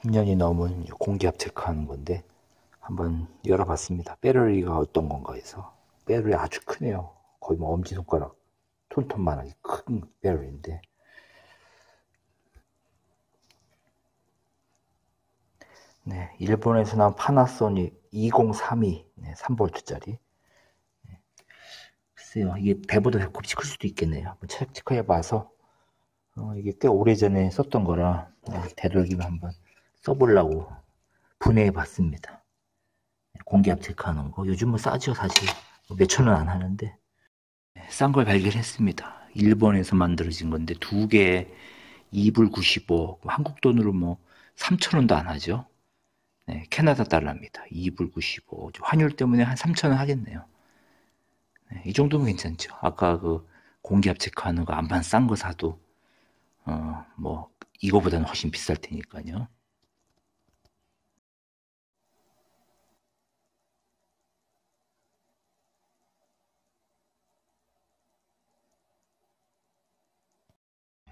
10년이 넘은 공기압 체크하는 건데 한번 열어봤습니다. 배터리가 어떤 건가 해서. 배터리 아주 크네요. 거의 뭐 엄지손가락 톤톤만하게 큰 배터리인데, 네, 일본에서 나온 파나소닉 2032, 네, 3V짜리. 글쎄요, 이게 배보다 배꼽이 클 수도 있겠네요. 한번 체크해봐서, 이게 꽤 오래전에 썼던 거라, 되도록이면 한번 써보려고 분해해봤습니다. 공기압 체크하는 거. 요즘은 싸죠, 사실. 몇천 원 안 하는데. 싼 걸 발견했습니다. 일본에서 만들어진 건데, 두 개에 2불 95, 한국 돈으로 뭐 3천 원도 안 하죠. 네, 캐나다 달러입니다. 2불 95. 환율 때문에 한 3천 원 하겠네요. 네, 이 정도면 괜찮죠. 아까 그 공기압 체크하는 거 안반 싼 거 사도, 뭐, 이거보다는 훨씬 비쌀 테니까요.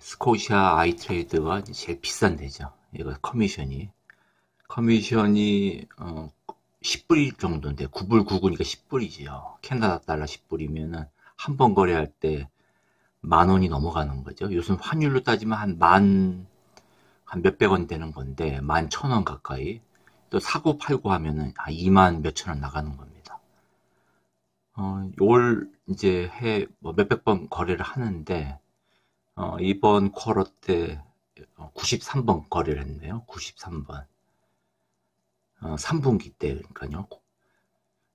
스코시아 아이트레이드가 제일 비싼 데죠. 이거 커미션이 10불 정도인데 9불 9구니까 10불이지요. 캐나다 달러 10불이면은 한 번 거래할 때 10,000원이 넘어가는 거죠. 요즘 환율로 따지면 한 몇백 원 되는 건데 11,000원 가까이. 또 사고 팔고 하면은 2만 몇천 원 나가는 겁니다. 올 이제 뭐 몇백 번 거래를 하는데, 이번 쿼터 때 93번 거래를 했네요. 93번. 3분기 때, 그러니까요.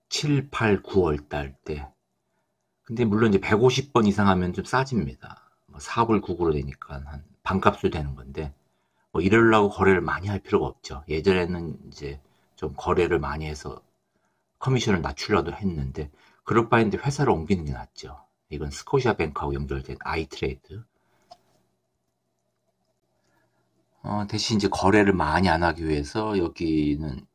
7, 8, 9월 달 때. 근데 물론 이제 150번 이상 하면 좀 싸집니다. 뭐 4불 9구로 되니까 한 반값으로 되는 건데, 뭐 이러려고 거래를 많이 할 필요가 없죠. 예전에는 이제 좀 거래를 많이 해서 커미션을 낮추려도 했는데, 그럴 바엔 회사를 옮기는 게 낫죠. 이건 스코시아 뱅크하고 연결된 아이트레이드. 대신 이제 거래를 많이 안 하기 위해서 여기는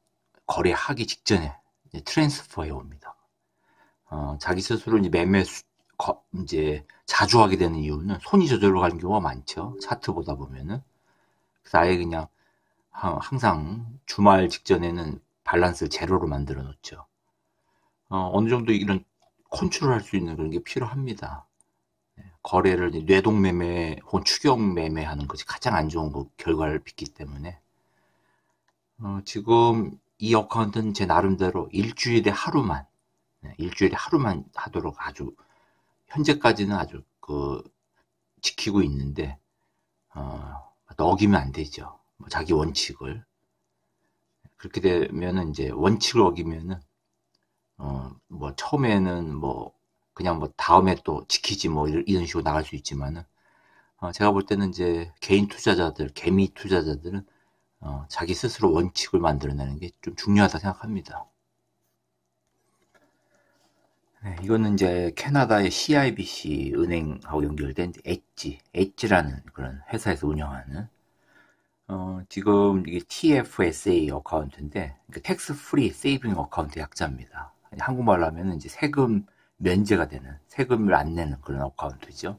거래하기 직전에 이제 트랜스퍼해 옵니다. 자기 스스로 이제 이제 자주 하게 되는 이유는 손이 저절로 가는 경우가 많죠. 차트 보다 보면은. 그래서 아예 그냥 항상 주말 직전에는 밸런스를 제로로 만들어 놓죠. 어느 정도 이런 컨트롤 할 수 있는 그런 게 필요합니다. 거래를 뇌동매매 혹은 추격매매 하는 것이 가장 안 좋은 결과를 빚기 때문에, 지금 이 어카운트는 제 나름대로 일주일에 하루만 하도록 아주, 현재까지는 아주 지키고 있는데, 어기면 안 되죠. 뭐 자기 원칙을. 그렇게 되면은 이제 원칙을 어기면은, 뭐 처음에는 뭐 그냥 뭐 다음에 또 지키지 뭐 이런 식으로 나갈 수 있지만은, 제가 볼 때는 이제 개미 투자자들은 자기 스스로 원칙을 만들어내는 게 좀 중요하다 생각합니다. 네, 이거는 이제 캐나다의 CIBC 은행하고 연결된 엣지라는 그런 회사에서 운영하는, 지금 이게 TFSA 어카운트인데, 텍스 프리 세이빙 어카운트 약자입니다. 한국말로 하면 이제 세금 면제가 되는, 세금을 안 내는 그런 어카운트죠.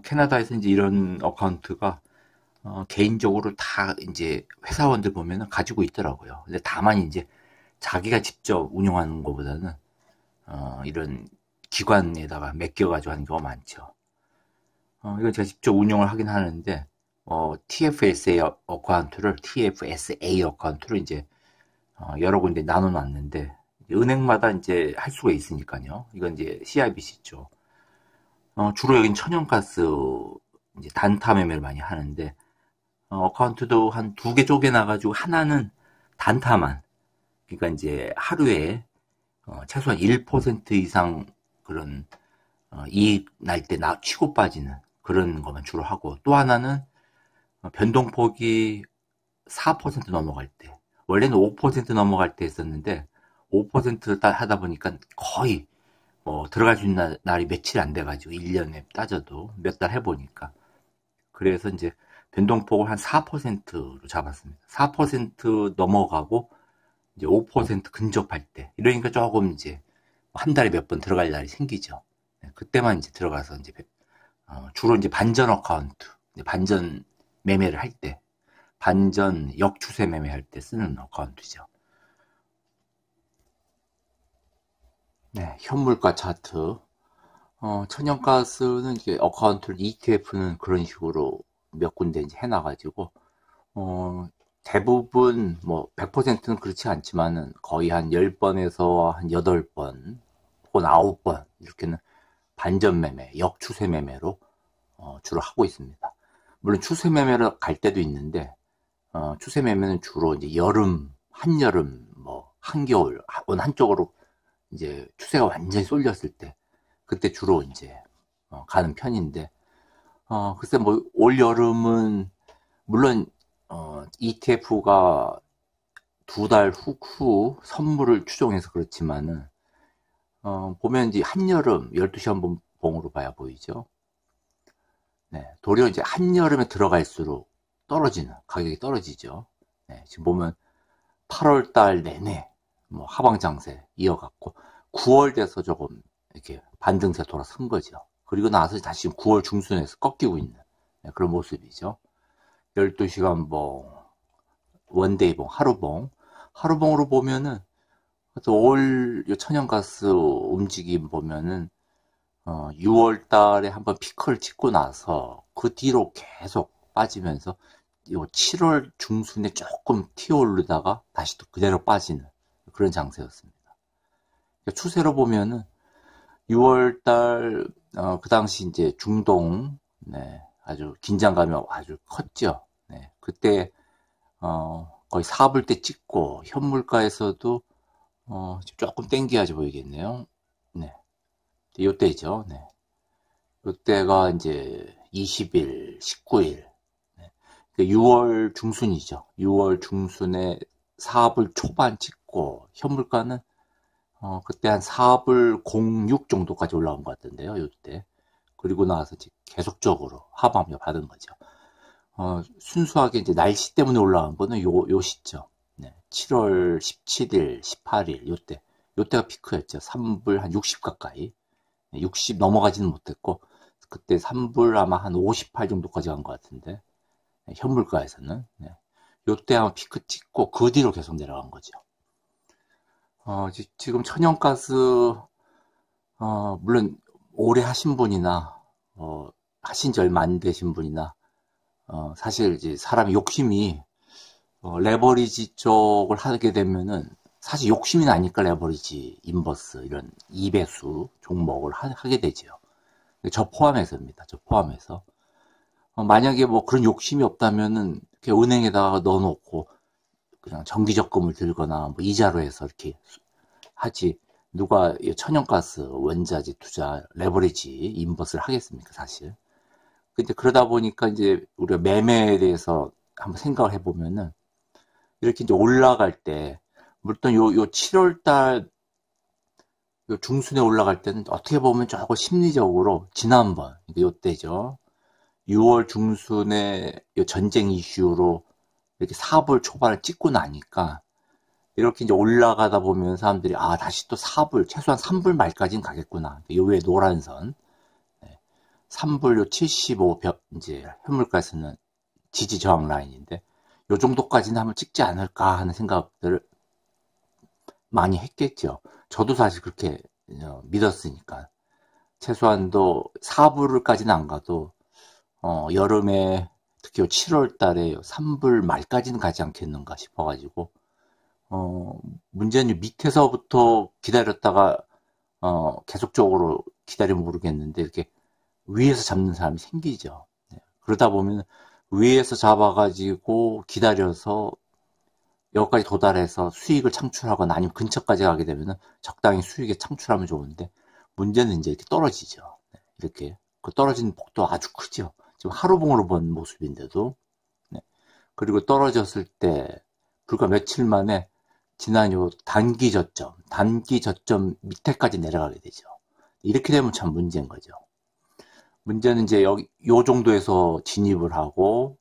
캐나다에서 이제 이런 어카운트가 개인적으로 다 이제 회사원들 보면은 가지고 있더라고요. 근데 다만 이제 자기가 직접 운영하는 것보다는 이런 기관에다가 맡겨가지고 하는 경우가 많죠. 이건 제가 직접 운영을 하긴 하는데, TFSA 어카운트를 이제 여러 군데 나눠놨는데, 은행마다 이제 할 수가 있으니까요. 이건 이제 CIBC죠. 주로 여긴 천연가스 이제 단타 매매를 많이 하는데, 어카운트도 한 두 개 쪼개놔가지고 하나는 단타만, 그러니까 이제 하루에 최소한 1% 이상 그런 이익 날 때 치고 빠지는 그런 것만 주로 하고, 또 하나는 변동폭이 4% 넘어갈 때, 원래는 5% 넘어갈 때 했었는데 5% 하다 보니까 거의 들어갈 수 있는 날이 며칠 안 돼가지고 1년에 따져도 몇 달 해보니까, 그래서 이제 변동폭을 한 4%로 잡았습니다. 4% 넘어가고 이제 5% 근접할 때, 이러니까 조금 이제 한 달에 몇 번 들어갈 날이 생기죠. 네, 그때만 이제 들어가서 이제 주로 이제 반전 어카운트, 반전 매매를 할 때, 반전 역추세 매매할 때 쓰는 어카운트죠. 네, 현물가 차트. 천연가스는 이제 어카운트를 ETF는 그런 식으로 몇 군데 이제 해놔가지고, 어, 대부분 뭐 100%는 그렇지 않지만은 거의 한 10번에서 한 8번 혹은 9번 이렇게는 반전 매매, 역추세 매매로 주로 하고 있습니다. 물론 추세 매매로 갈 때도 있는데 추세 매매는 주로 이제 여름, 한여름, 뭐 한겨울 어느 한쪽으로 이제 추세가 완전히 쏠렸을 때 그때 주로 이제 가는 편인데 글쎄 뭐 올 여름은 물론 ETF가 2달 후 선물을 추종해서 그렇지만은 보면 이제 한여름 12시 한번 봉으로 봐야 보이죠. 네, 도리어 이제 한여름에 들어갈수록 가격이 떨어지죠. 네, 지금 보면 8월 달 내내 뭐 하방 장세 이어갔고 9월 돼서 조금 이렇게 반등세 돌아선 거죠. 그리고 나서 다시 9월 중순에서 꺾이고 있는 그런 모습이죠. 12시간 봉, 원데이 봉, 하루봉으로 보면은 올 천연가스 움직임 보면은 6월 달에 한번 피크를 찍고 나서 그 뒤로 계속 빠지면서 7월 중순에 조금 튀어오르다가 다시 또 그대로 빠지는 그런 장세였습니다. 추세로 보면은 6월 달 그 당시 이제 중동 네, 아주 긴장감이 아주 컸죠. 네, 그때 거의 4불대 찍고 현물가에서도 조금 땡겨야지 보이겠네요. 네, 요때죠. 네, 요때가 이제 20일, 19일, 네, 6월 중순이죠. 6월 중순에 4불 초반 찍고 현물가는 그때 한 4불 06 정도까지 올라온 것 같던데요, 요때. 그리고 나서 이제 계속적으로 하방압력 받은 거죠. 순수하게 이제 날씨 때문에 올라간 거는 요 시점. 네, 7월 17일, 18일, 요때가 피크였죠. 3불 한 60 가까이. 60 넘어가지는 못했고, 그때 3불 아마 한 58 정도까지 간 것 같은데, 네, 현물가에서는. 네. 요때 아마 피크 찍고, 그 뒤로 계속 내려간 거죠. 지금 천연가스, 물론 오래 하신 분이나, 하신 지 얼마 안 되신 분이나, 사실 이제 사람의 욕심이, 레버리지 쪽을 하게 되면은, 사실 욕심이 나니까 레버리지, 인버스, 이런 2배수 종목을 하게 되죠. 저 포함해서입니다. 저 포함해서. 만약에 뭐 그런 욕심이 없다면은, 이렇게 은행에다가 넣어놓고, 그냥 정기적금을 들거나, 뭐 이자로 해서 이렇게 하지, 누가 천연가스, 원자재 투자, 레버리지, 인버스를 하겠습니까, 사실. 근데 그러다 보니까 이제 우리가 매매에 대해서 한번 생각을 해보면은, 이렇게 이제 올라갈 때, 물론 요 7월달, 요 중순에 올라갈 때는 어떻게 보면 조금 심리적으로, 지난번, 요때죠. 6월 중순에 요 전쟁 이슈로 이렇게 4불 초반을 찍고 나니까, 이렇게 이제 올라가다 보면 사람들이, 다시 또 4불, 최소한 3불 말까지는 가겠구나. 요 위에 노란 선. 3불 요 75, 이제 현물가에서는 지지 저항 라인인데, 요 정도까지는 한번 찍지 않을까 하는 생각들을 많이 했겠죠. 저도 사실 그렇게 믿었으니까. 최소한도 4불까지는 안 가도, 여름에, 특히 7월 달에 3불 말까지는 가지 않겠는가 싶어가지고, 문제는 밑에서부터 기다렸다가, 계속적으로 기다리면 모르겠는데, 이렇게 위에서 잡는 사람이 생기죠. 네. 그러다 보면 위에서 잡아가지고 기다려서 여기까지 도달해서 수익을 창출하거나 아니면 근처까지 가게 되면 적당히 수익을 창출하면 좋은데 문제는 이제 이렇게 떨어지죠. 네. 이렇게 그 떨어지는 폭도 아주 크죠. 지금 하루봉으로 본 모습인데도 네. 그리고 떨어졌을 때 불과 며칠 만에 지난 요 단기 저점 밑에까지 내려가게 되죠. 이렇게 되면 참 문제인 거죠. 문제는 이제 요 정도에서 진입을 하고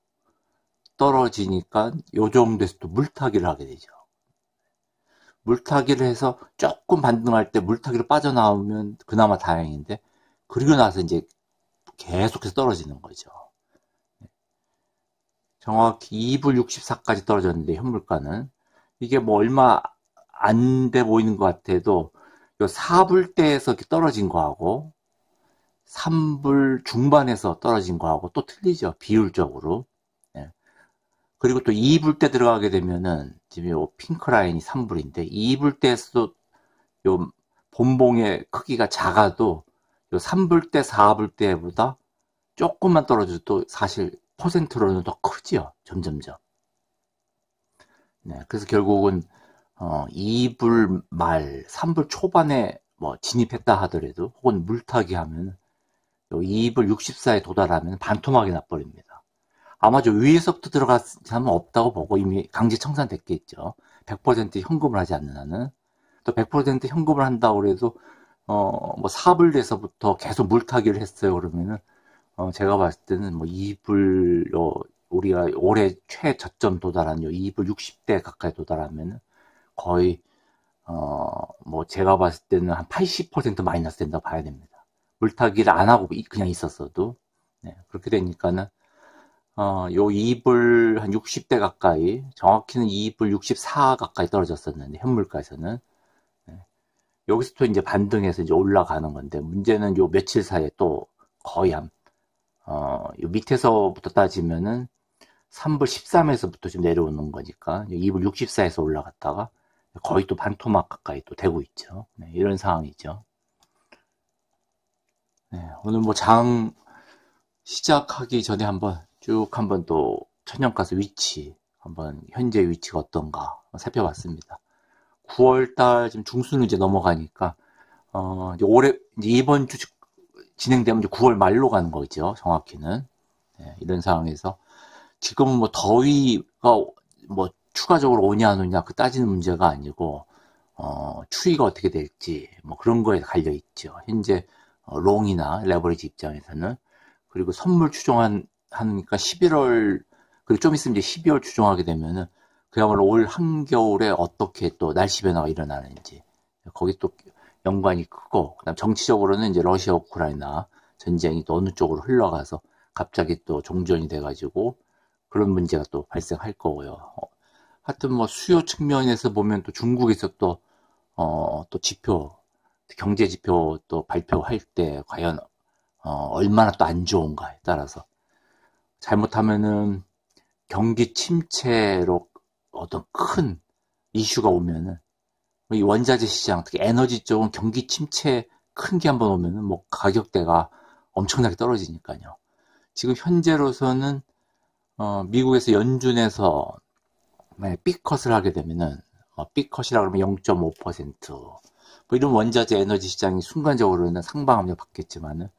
떨어지니까 요 정도에서 또 물타기를 하게 되죠. 물타기를 해서 조금 반등할 때 물타기로 빠져나오면 그나마 다행인데 그리고 나서 이제 계속해서 떨어지는 거죠. 정확히 2불 64까지 떨어졌는데, 현물가는. 이게 뭐 얼마 안 돼 보이는 것 같아도, 요 4불대에서 이렇게 떨어진 거하고, 3불 중반에서 떨어진 거하고 또 틀리죠. 비율적으로. 예. 그리고 또 2불대 들어가게 되면은, 지금 요 핑크 라인이 3불인데, 2불대에서도 요 본봉의 크기가 작아도, 요 3불대, 4불대보다 조금만 떨어져도 사실 퍼센트로는 더 크지요. 점점점. 네, 그래서 결국은 2불 말, 3불 초반에 뭐 진입했다 하더라도 혹은 물타기 하면 2불 64에 도달하면 반토막이 나버립니다. 아마 저 위에서부터 들어가면 없다고 보고 이미 강제 청산됐겠죠. 100% 현금을 하지 않는 한은. 또 100% 현금을 한다고 그래도 뭐 4불 돼서부터 계속 물타기를 했어요. 그러면은 제가 봤을 때는 뭐 2불, 우리가 올해 최저점 도달한 요 2불 60대 가까이 도달하면 거의, 뭐 제가 봤을 때는 한 80% 마이너스 된다고 봐야 됩니다. 물타기를 안 하고 그냥 있었어도. 네, 그렇게 되니까는, 요 2불 한 60대 가까이, 정확히는 2불 64 가까이 떨어졌었는데, 현물가에서는. 네, 여기서 또 이제 반등해서 이제 올라가는 건데, 문제는 요 며칠 사이에 또 거의 한 요 밑에서부터 따지면은 3불 13에서부터 좀 내려오는 거니까 2불 64에서 올라갔다가 거의 또 반토막 가까이 또 되고 있죠. 네, 이런 상황이죠. 네, 오늘 뭐 장 시작하기 전에 한번 또 천연가스 위치, 한번 현재 위치가 어떤가 살펴봤습니다. 9월달 지금 중순을 이제 넘어가니까 이제 이제 이번 주 진행되면 이제 9월 말로 가는 거죠. 정확히는. 네, 이런 상황에서 지금은 뭐 더위가 뭐 추가적으로 오냐 안 오냐 그 따지는 문제가 아니고 추위가 어떻게 될지 뭐 그런 거에 갈려 있죠. 현재 롱이나 레버리지 입장에서는. 그리고 선물 하니까 11월, 그리고 좀 있으면 이제 12월 추종하게 되면은 그야말로 올 한겨울에 어떻게 또 날씨 변화가 일어나는지 거기 또 연관이 크고, 그다음 정치적으로는 이제 러시아 우크라이나 전쟁이 또 어느 쪽으로 흘러가서 갑자기 또 종전이 돼가지고 그런 문제가 또 발생할 거고요. 하여튼 뭐 수요 측면에서 보면 또 중국에서 또 경제 지표 또 발표할 때 과연 얼마나 또 안 좋은가에 따라서 잘못하면은 경기 침체로 어떤 큰 이슈가 오면은 이 원자재 시장, 특히 에너지 쪽은 경기 침체 큰 게 한번 오면은 뭐 가격대가 엄청나게 떨어지니까요. 지금 현재로서는 미국에서 연준에서 만약 B컷을 하게 되면은 B컷이라 그러면 0.5%, 뭐 이런 원자재 에너지 시장이 순간적으로는 상방압력 받겠지만은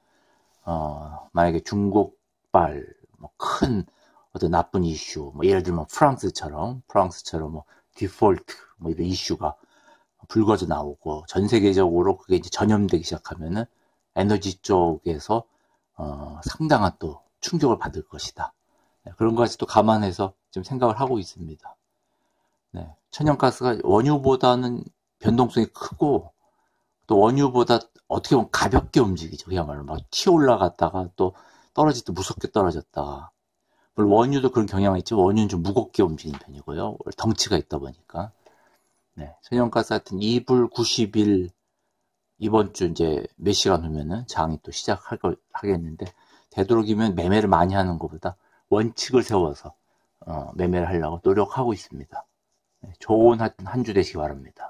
만약에 중국발 뭐 큰 어떤 나쁜 이슈, 뭐 예를 들면 프랑스처럼 뭐 디폴트 뭐 이런 이슈가 불거져 나오고 전 세계적으로 그게 이제 전염되기 시작하면은 에너지 쪽에서 상당한 또 충격을 받을 것이다. 네, 그런 것까지 또 감안해서 좀 생각을 하고 있습니다. 네, 천연가스가 원유보다는 변동성이 크고 또 원유보다 어떻게 보면 가볍게 움직이죠. 그야말로 막 튀어 올라갔다가 또 떨어질 때 무섭게 떨어졌다가. 물론 원유도 그런 경향이 있지만 원유는 좀 무겁게 움직이는 편이고요. 덩치가 있다 보니까. 네, 천연가스 하여튼 2불 91 이번 주 이제 몇 시간 후면은 장이 또 하겠는데 되도록이면 매매를 많이 하는 것보다 원칙을 세워서 매매를 하려고 노력하고 있습니다. 네, 좋은 한 주 되시기 바랍니다.